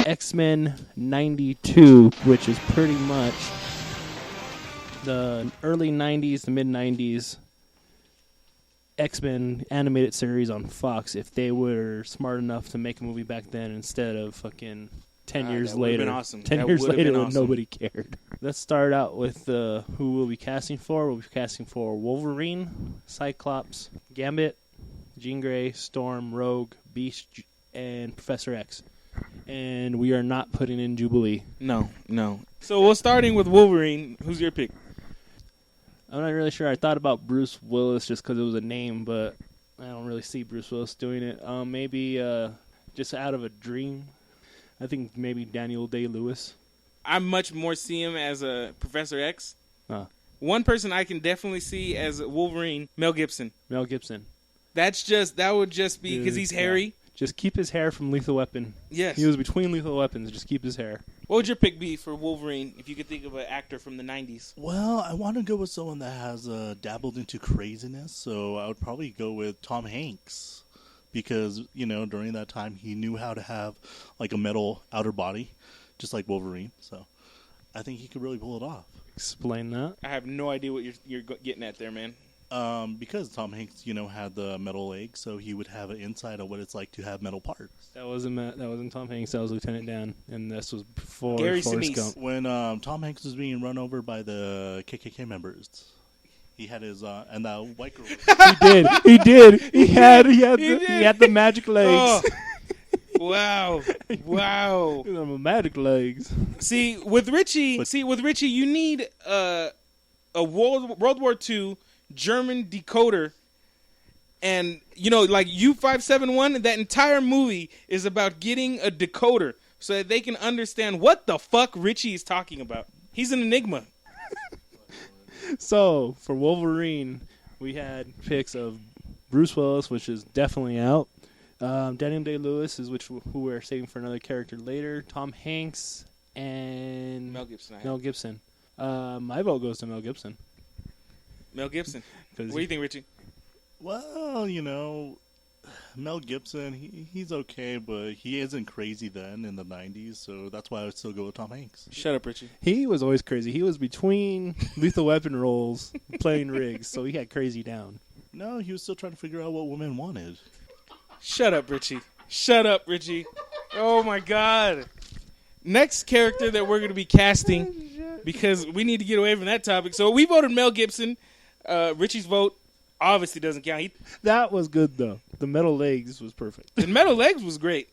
X-Men 92, which is pretty much the early 90s, the mid-90s X-Men animated series on Fox. If they were smart enough to make a movie back then instead of fucking 10 years later. Been awesome. 10 years later when nobody cared. Let's start out with who we'll be casting for. We'll be casting for Wolverine, Cyclops, Gambit, Jean Grey, Storm, Rogue, Beast, and Professor X. And we are not putting in Jubilee. No. So we're starting with Wolverine. Who's your pick? I'm not really sure. I thought about Bruce Willis just because it was a name, but I don't really see Bruce Willis doing it. Maybe just out of a dream. I think maybe Daniel Day-Lewis. I much more see him as a Professor X. One person I can definitely see as Wolverine, Mel Gibson. Mel Gibson. That would just be because he's hairy. Yeah. Just keep his hair from Lethal Weapon. Yes. He was between Lethal Weapons. Just keep his hair. What would your pick be for Wolverine if you could think of an actor from the 90s? Well, I want to go with someone that has dabbled into craziness, so I would probably go with Tom Hanks. Because, during that time, he knew how to have, like, a metal outer body, just like Wolverine. So, I think he could really pull it off. Explain that. I have no idea what you're getting at there, man. Because Tom Hanks, had the metal leg, so he would have an insight of what it's like to have metal parts. That wasn't Tom Hanks. That was Lieutenant Dan, and this was before Gary Forrest Sinise. Gump. When Tom Hanks was being run over by the KKK members, he had his and the white girl. He did. He had the magic legs. Oh. Wow. The magic legs. See, with Richie, you need a World War II German decoder, and like U-571. That entire movie is about getting a decoder so that they can understand what the fuck Richie is talking about. He's an enigma. So for Wolverine, we had picks of Bruce Willis, which is definitely out. Daniel Day-Lewis is who we're saving for another character later. Tom Hanks and Mel Gibson. My vote goes to Mel Gibson. Mel Gibson. What do you think, Richie? Well, Mel Gibson, he's okay, but he isn't crazy then in the 90s, so that's why I would still go with Tom Hanks. Shut up, Richie. He was always crazy. He was between Lethal Weapon roles playing Riggs, so he had crazy down. No, he was still trying to figure out what women wanted. Shut up, Richie. Oh, my God. Next character that we're going to be casting, because we need to get away from that topic. So we voted Mel Gibson. Richie's vote obviously doesn't count. That was good, though. The metal legs was perfect. The metal legs was great.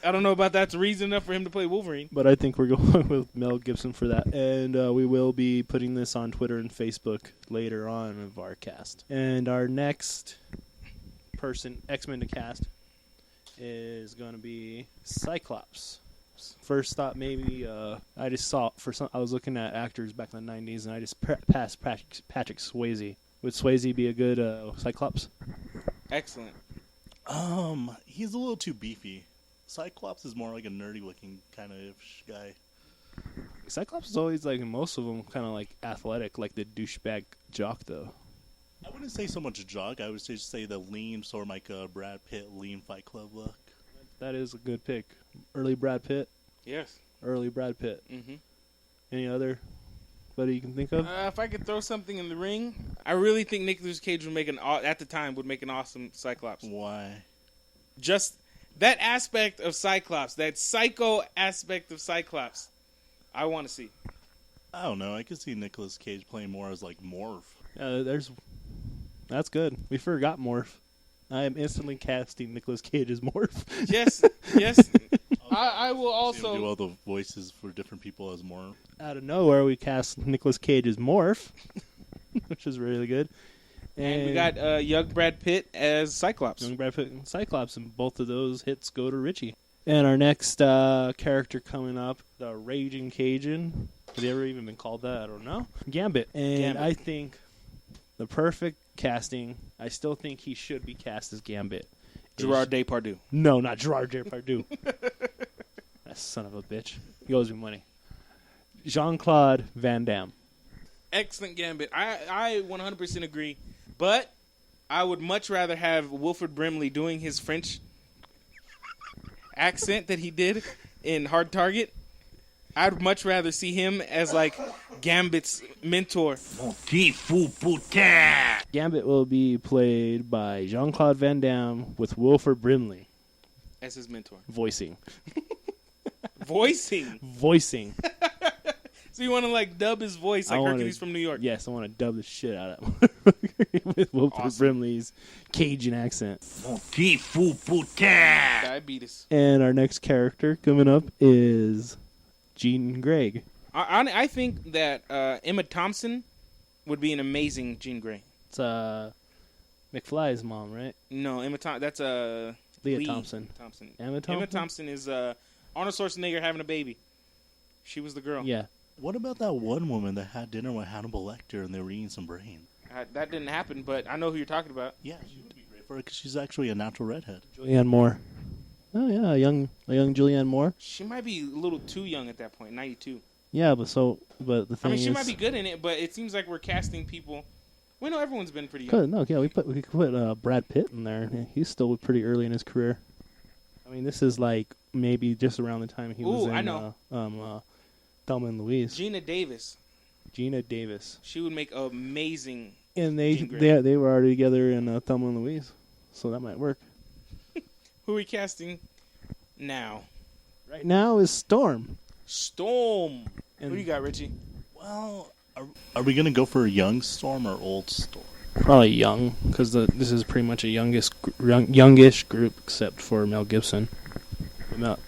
I don't know about that's reason enough for him to play Wolverine. But I think we're going with Mel Gibson for that. And we will be putting this on Twitter and Facebook later on of our cast. And our next person, X-Men to cast, is going to be Cyclops. First thought maybe I just saw I was looking at actors back in the 90s, and I just passed Patrick Swayze. Would Swayze be a good Cyclops? Excellent. He's a little too beefy. Cyclops is more like a nerdy looking kind of guy. Cyclops is always like in most of them kind of like athletic, like the douchebag jock though. I wouldn't say so much jock. I would just say the lean, sort of like a Brad Pitt lean Fight Club look. That is a good pick. Early Brad Pitt. Yes. Early Brad Pitt. Mm-hmm. Any other buddy you can think of? If I could throw something in the ring, I really think Nicolas Cage would make an awesome Cyclops. Why? Just that aspect of Cyclops, that psycho aspect of Cyclops, I want to see. I don't know. I could see Nicolas Cage playing more as like Morph. That's good. We forgot Morph. I am instantly casting Nicolas Cage as Morph. Yes. I will also do all the voices for different people as Morph. Out of nowhere, we cast Nicolas Cage as Morph, which is really good. And we got young Brad Pitt as Cyclops. Young Brad Pitt and Cyclops, and both of those hits go to Richie. And our next character coming up, the Raging Cajun. Has he ever even been called that? I don't know. Gambit. And I think the perfect casting, I still think he should be cast as Gambit. Gerard Depardieu. No, not Gerard Depardieu. That son of a bitch. He owes me money. Jean-Claude Van Damme. Excellent Gambit. I 100% agree. But I would much rather have Wilford Brimley doing his French accent that he did in Hard Target. I'd much rather see him as like Gambit's mentor. Gambit will be played by Jean-Claude Van Damme with Wilford Brimley As his mentor. voicing. Voicing. So you want to like dub his voice like Hercules from New York? Yes, I want to dub the shit out of him with Wilford Awesome. Brimley's Cajun accent. Diabetes. And our next character coming up is Jean Grey. I think that Emma Thompson would be an amazing Jean Grey. It's McFly's mom, right? No, Emma Thompson. That's Leah Thompson. Emma Thompson? Emma Thompson is Arnold Schwarzenegger having a baby. She was the girl. Yeah. What about that one woman that had dinner with Hannibal Lecter and they were eating some brain? That didn't happen, but I know who you're talking about. Yeah, she would be great for it because she's actually a natural redhead. Julianne Moore. Oh yeah, a young Julianne Moore. She might be a little too young at that point, 92. Yeah, but the thing She is, might be good in it, but it seems like we're casting people. We know everyone's been pretty young. Good, no, yeah, we could put Brad Pitt in there. Yeah, he's still pretty early in his career. I mean, this is like maybe just around the time he was in I know. Thelma and Louise. Gina Davis. She would make amazing. and Jean Grey. they were already together in Thelma and Louise, so that might work. Who are we casting now? Right now is Storm. Storm. And Who do you got, Richie? Well, are we going to go for a young Storm or old Storm? Probably young, because this is pretty much a youngish group, except for Mel Gibson.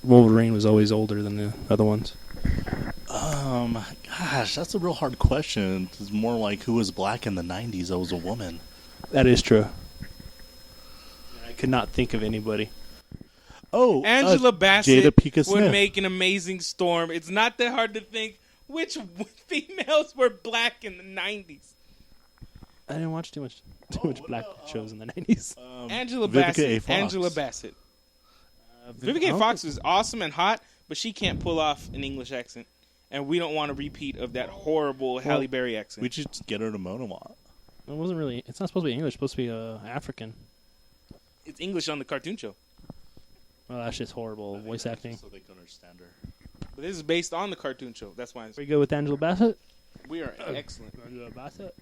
Wolverine was always older than the other ones. Gosh, that's a real hard question. It's more like who was black in the 90s that was a woman. That is true. I could not think of anybody. Oh, Angela Bassett Jada Pinkett would Smith. make an amazing Storm. It's not that hard to think which females were black in the 90s. I didn't watch too much black shows in the 90s. Angela Vivica Bassett. A. Fox. Angela Bassett. Vivica A. Fox is awesome and hot, but she can't pull off an English accent. And we don't want a repeat of that horrible Halle Berry accent. We should just get her to monologue. It wasn't really. It's not supposed to be English. It's supposed to be African. It's English on the cartoon show. Well, that's just horrible voice acting. So they can understand her. But this is based on the cartoon show. That's why We go with Angela Bassett. we are excellent. Angela Bassett.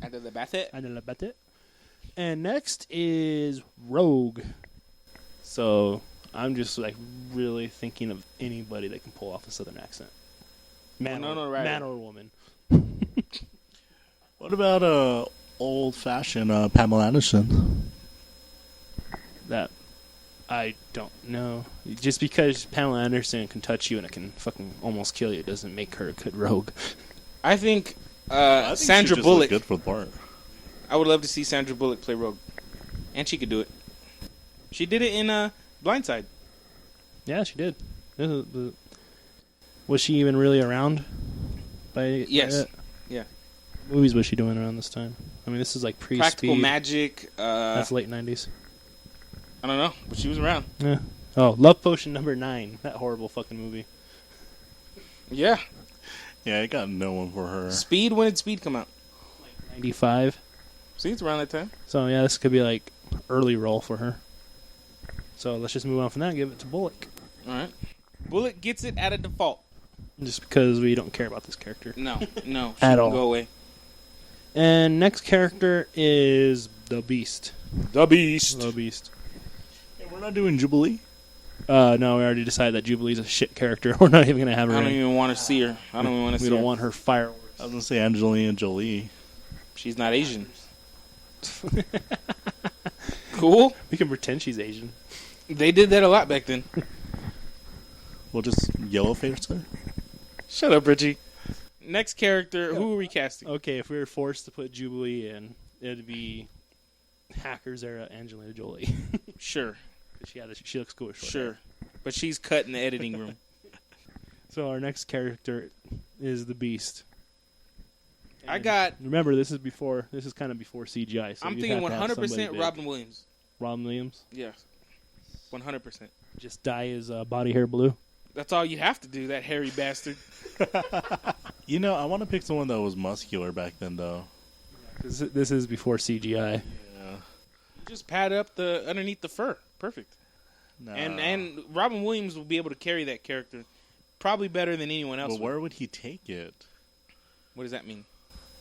Angela Bassett. Angela Bassett. And next is Rogue. So I'm just like really thinking of anybody that can pull off a Southern accent. Man or woman. What about old-fashioned Pamela Anderson? That I don't know. Just because Pamela Anderson can touch you and it can fucking almost kill you doesn't make her a good rogue. I think, I think Sandra she just Bullock. looked good for the part. I would love to see Sandra Bullock play Rogue. And she could do it. She did it in Blindside. Yeah, she did. Was she even really around? Yes. Yeah. What movies was she doing around this time? I mean, this is like pre-Speed. Practical Magic. That's late 90s. I don't know, but she was around. Yeah. Oh, Love Potion #9. That horrible fucking movie. Yeah. Yeah, I got no one for her. Speed, when did Speed come out? 95. See, it's around that time. So, yeah, this could be like early role for her. So, let's just move on from that and give it to Bullock. All right. Bullock gets it at a default. Just because we don't care about this character. No. She At can all. go away. And next character is the Beast. The Beast. The Beast. Hey, we're not doing Jubilee? No, we already decided that Jubilee's a shit character. We're not even going to have her I don't in. even want to see her. I don't even want to see We her. don't want her fireworks. I was going to say Angelina Jolie. She's not Asian. Cool. We can pretend she's Asian. They did that a lot back then. We'll just yellow face her. Shut up, Richie. Next character, who are we casting? Okay, if we were forced to put Jubilee in, it'd be Hackers era Angelina Jolie. Sure. She looks cool. with short Sure. hair. But she's cut in the editing room. So our next character is the Beast. I got... Remember, this is kind of before CGI. So I'm you'd thinking have to have 100% somebody big. Robin Williams. Robin Williams. Yeah. 100%. Just dye his body hair blue. That's all you have to do, that hairy bastard. You know, I want to pick someone that was muscular back then, though. This is before CGI. Yeah. Just pad up the underneath the fur. Perfect. No. And Robin Williams will be able to carry that character probably better than anyone else. Well, where would he take it? What does that mean?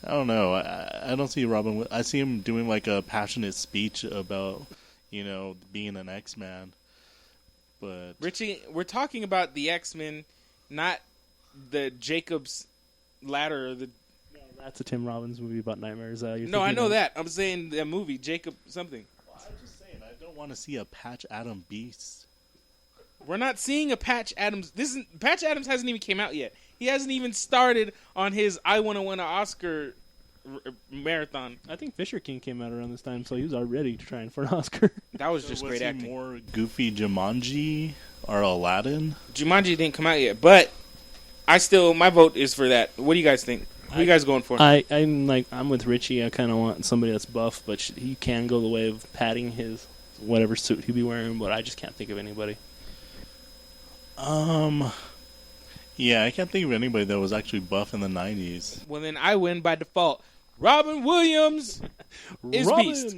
I don't know. I don't see Robin. I see him doing like a passionate speech about, being an X-Man. But Richie, we're talking about the X-Men, not the Jacob's Ladder. That's a Tim Robbins movie about nightmares. No, I know that. I'm saying the movie Jacob something. Well, I'm just saying, I don't want to see a Patch Adam Beast. We're not seeing a Patch Adams. Patch Adams hasn't even came out yet. He hasn't even started on his I Want to Win an Oscar marathon. I think Fisher King came out around this time, so he was already trying for an Oscar. That was just great he acting. More goofy Jumanji or Aladdin? Jumanji didn't come out yet, but my vote is for that. What do you guys think? Who are you guys going for? I'm with Richie. I kind of want somebody that's buff, but he can go the way of padding his whatever suit he'd be wearing. But I just can't think of anybody. Yeah, I can't think of anybody that was actually buff in the 90s. Well, then I win by default. Robin Williams is Robin Beast.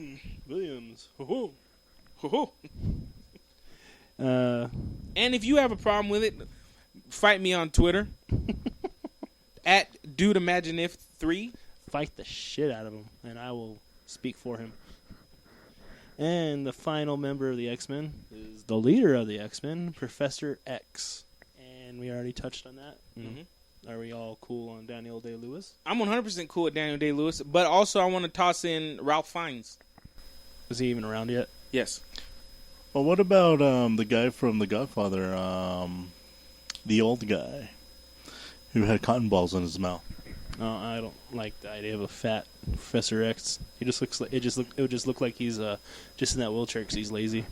Williams. Ho-ho. Uh, And if you have a problem with it, fight me on Twitter at DudeImagineIf3. fight the shit out of him, and I will speak for him. And the final member of the X-Men is the leader of the X-Men, Professor X. And we already touched on that. Mhm. Are we all cool on Daniel Day-Lewis? I'm 100% cool with Daniel Day-Lewis, but also I want to toss in Ralph Fiennes. Is he even around yet? Yes. Well, what about the guy from The Godfather, the old guy who had cotton balls in his mouth? I don't like the idea of a fat Professor X. He just looks like it would just look like he's just in that wheelchair because he's lazy.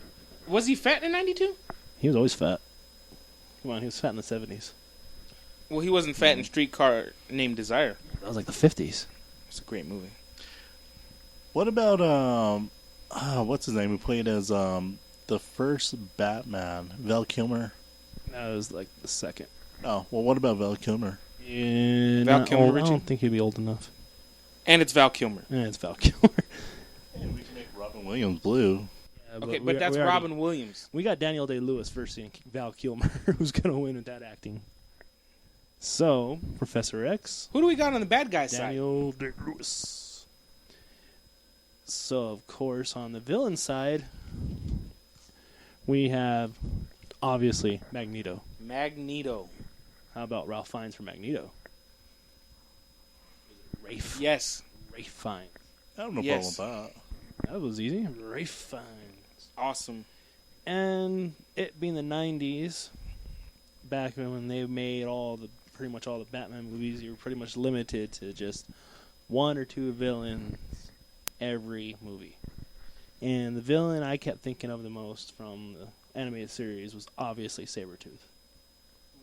Was he fat in 92? He was always fat. Come on, he was fat in the 70s. Well, he wasn't fat in Streetcar Named Desire. That was like the 50s. It's a great movie. What about what's his name? Who played as the first Batman, Val Kilmer? That was like the second. Oh, well, what about Val Kilmer? Yeah, Val not Kilmer, old. I Richie? don't think he'd be old enough. And it's Val Kilmer. Yeah, it's Val Kilmer. Yeah, we can make Robin Williams blue. Yeah, Okay, but that's Robin Williams. We got Daniel Day-Lewis versus Val Kilmer, who's going to win with that acting. So, Professor X, Who do we got on the bad guy side? Daniel Day-Lewis. So, of course, on the villain side, we have, obviously, Magneto. Magneto. How about Ralph Fiennes for Magneto? Rafe. Yes. Rafe Fiennes. I have no Yes. problem with that. That was easy. Rafe Fiennes. Awesome. And it being the 90s, back when they made pretty much all the Batman movies, you were pretty much limited to just one or two villains every movie. And the villain I kept thinking of the most from the animated series was obviously Sabretooth.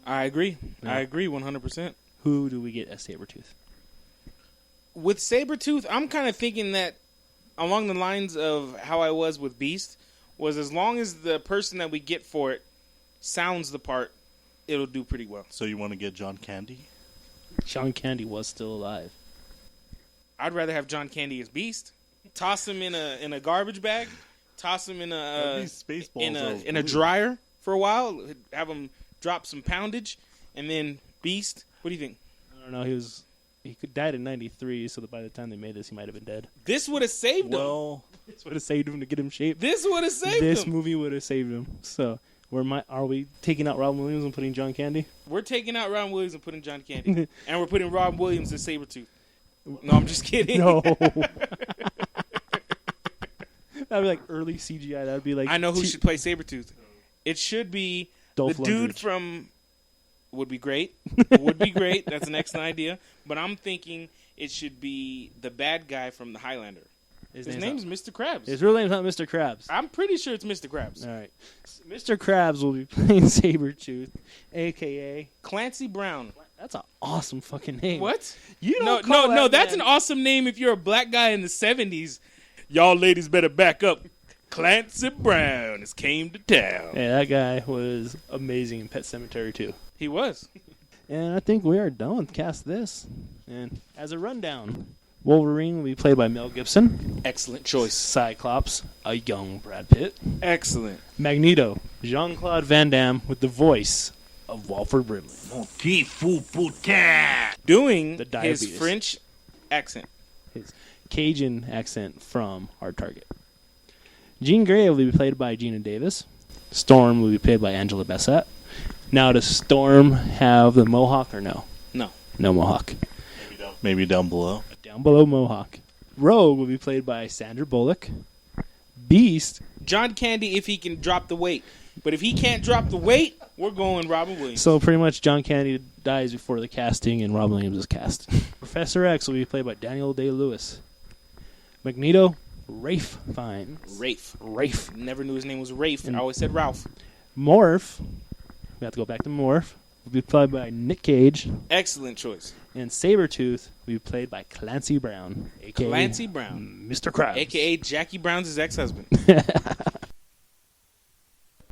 I agree. Yeah. I agree 100%. Who do we get as Sabretooth? With Sabretooth, I'm kind of thinking that along the lines of how I was with Beast, was as long as the person that we get for it sounds the part, it'll do pretty well. So you want to get John Candy? John Candy was still alive. I'd rather have John Candy as Beast. Toss him in a garbage bag. Toss him in a dryer for a while. Have him drop some poundage, and then Beast. What do you think? I don't know. He died in 93, so that by the time they made this, he might have been dead. This would have saved him. Well, This would have saved him to get him shaped. This would have saved This him. movie would have saved him. So, are we taking out Robin Williams and putting John Candy? We're taking out Robin Williams and putting John Candy, and we're putting Robin Williams as Sabretooth. No, I'm just kidding. No. That'd be like early CGI. That'd be like I know who should play Sabretooth. It should be Dolph the dude Lundgren. from... Would be great. Would be great. That's an excellent idea. But I'm thinking it should be the bad guy from the Highlander. His name's Mr. Krabs. His real name's not Mr. Krabs. I'm pretty sure it's Mr. Krabs. All right. Mr. Krabs will be playing Sabretooth, a.k.a. Clancy Brown. That's an awesome fucking name. What? You No, don't call no, that that's man- an awesome name if you're a black guy in the 70s. Y'all ladies better back up. Clancy Brown has came to town. Yeah, that guy was amazing in Pet Sematary too. He was. And I think we are done with Cast This. And as a rundown, Wolverine will be played by Mel Gibson. Excellent choice. Cyclops, a young Brad Pitt. Excellent. Magneto, Jean-Claude Van Damme with the voice of Walford Brimley. Doing The his diabetes. French accent. His Cajun accent from Hard Target. Jean Grey will be played by Gina Davis. Storm will be played by Angela Bassett. Now, does Storm have the mohawk or no? No. No mohawk. Maybe down below. Down below mohawk. Rogue will be played by Sandra Bullock. Beast, John Candy if he can drop the weight. But if he can't drop the weight, we're going Robin Williams. so pretty much John Candy dies before the casting and Robin Williams is cast. Professor X will be played by Daniel Day-Lewis. Magneto, Rafe Fiennes. Rafe. Never knew his name was Rafe. I always said Ralph. Morph, we have to go back to Morph, will be played by Nick Cage. Excellent choice. And Sabretooth will be played by Clancy Brown, a.k.a. Clancy Brown. Mr. Krabs. A.K.A. Jackie Brown's his ex-husband.